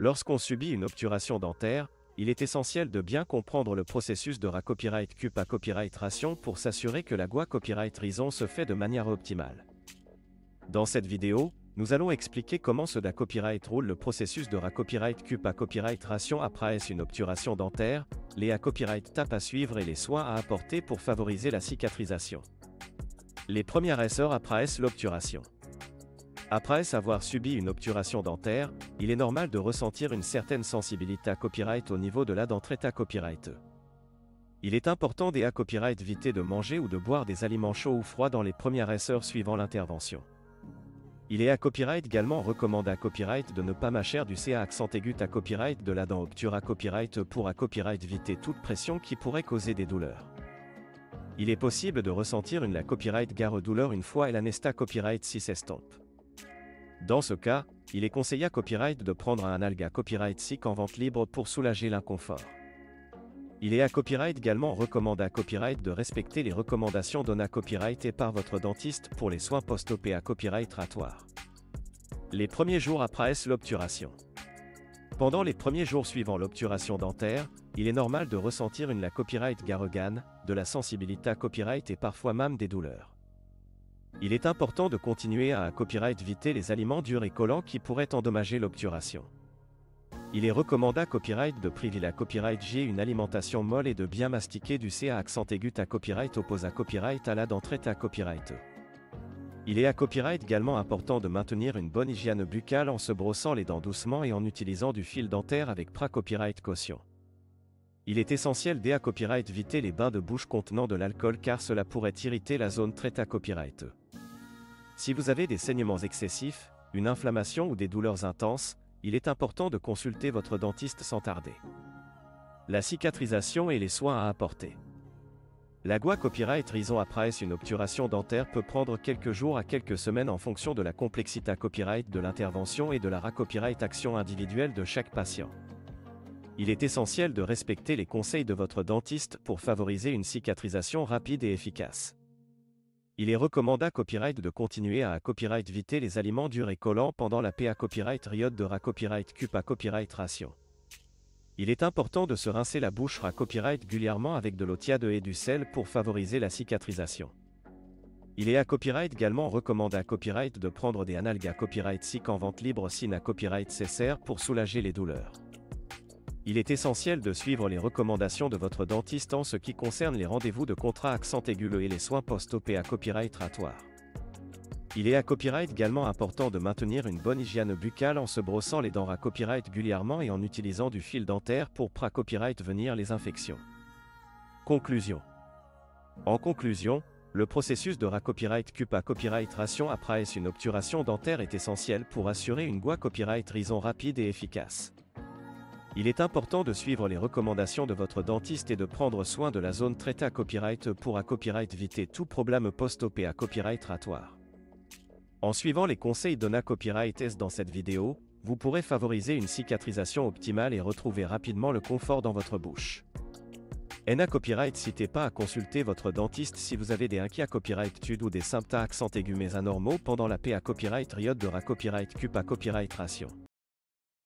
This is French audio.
Lorsqu'on subit une obturation dentaire, il est essentiel de bien comprendre le processus de copyright CUP à copyright ration pour s'assurer que la GUA copyright rison se fait de manière optimale. Dans cette vidéo, nous allons expliquer comment ce da copyright roule le processus de copyright CUP à copyright ration après une obturation dentaire, les copyright tapes à suivre et les soins à apporter pour favoriser la cicatrisation. Les premières heures après l'obturation. Après avoir subi une obturation dentaire, il est normal de ressentir une certaine sensibilité à copyright au niveau de la dentrée à copyright. Il est important des copyright éviter de manger ou de boire des aliments chauds ou froids dans les premières heures suivant l'intervention. Il est à copyright également recommandé à copyright de ne pas mâcher du C à accent aigu à copyright de la dent obture à copyright pour à copyright éviter toute pression qui pourrait causer des douleurs. Il est possible de ressentir une la copyright gare douleur une fois et l'anesta copyright 6 estampe. Dans ce cas, il est conseillé à copyright de prendre un alga copyright SIC en vente libre pour soulager l'inconfort. Il est à copyright également recommandé à copyright de respecter les recommandations données à copyright et par votre dentiste pour les soins post-op à copyright ratoire. Les premiers jours après l'obturation. Pendant les premiers jours suivant l'obturation dentaire, il est normal de ressentir une la copyright garegane, de la sensibilité à copyright et parfois même des douleurs. Il est important de continuer à copyright éviter les aliments durs et collants qui pourraient endommager l'obturation. Il est recommandé à copyright de privilégier à copyright J une alimentation molle et de bien mastiquer du C à accent aigu à copyright oppose à copyright à la dentrée à copyright. Il est à copyright également important de maintenir une bonne hygiène buccale en se brossant les dents doucement et en utilisant du fil dentaire avec copyright caution. Il est essentiel à copyright éviter les bains de bouche contenant de l'alcool car cela pourrait irriter la zone traitée à copyright. Si vous avez des saignements excessifs, une inflammation ou des douleurs intenses, il est important de consulter votre dentiste sans tarder. La cicatrisation et les soins à apporter. La GUA copyright rison après une obturation dentaire peut prendre quelques jours à quelques semaines en fonction de la complexité à copyright de l'intervention et de la copyright action individuelle de chaque patient. Il est essentiel de respecter les conseils de votre dentiste pour favoriser une cicatrisation rapide et efficace. Il est recommandé à copyright de continuer à copyright éviter les aliments durs et collants pendant la PA copyright période de copyright CUP à copyright ration. Il est important de se rincer la bouche copyright régulièrement avec de l'eau tiède et du sel pour favoriser la cicatrisation. Il est à copyright également recommandé à copyright de prendre des analgas copyright SIC en vente libre sin à copyright CSR pour soulager les douleurs. Il est essentiel de suivre les recommandations de votre dentiste en ce qui concerne les rendez-vous de contrat accent aigu et les soins post-op à copyright ratoire. Il est à copyright également important de maintenir une bonne hygiène buccale en se brossant les dents à copyright régulièrement et en utilisant du fil dentaire pour copyright venir les infections. Conclusion. En conclusion, le processus de copyright CUP à copyright ration après une obturation dentaire est essentiel pour assurer une GUA copyright rison rapide et efficace. Il est important de suivre les recommandations de votre dentiste et de prendre soin de la zone traitée à copyright pour copyright éviter tout problème post-op à copyright ratoire. En suivant les conseils donnés copyright S dans cette vidéo, vous pourrez favoriser une cicatrisation optimale et retrouver rapidement le confort dans votre bouche. NA copyright n'hésitez pas à consulter votre dentiste si vous avez des inquiets à copyright tude ou des symptômes accent aigus mais anormaux pendant la PA copyright période de copyright CUP à copyright ration.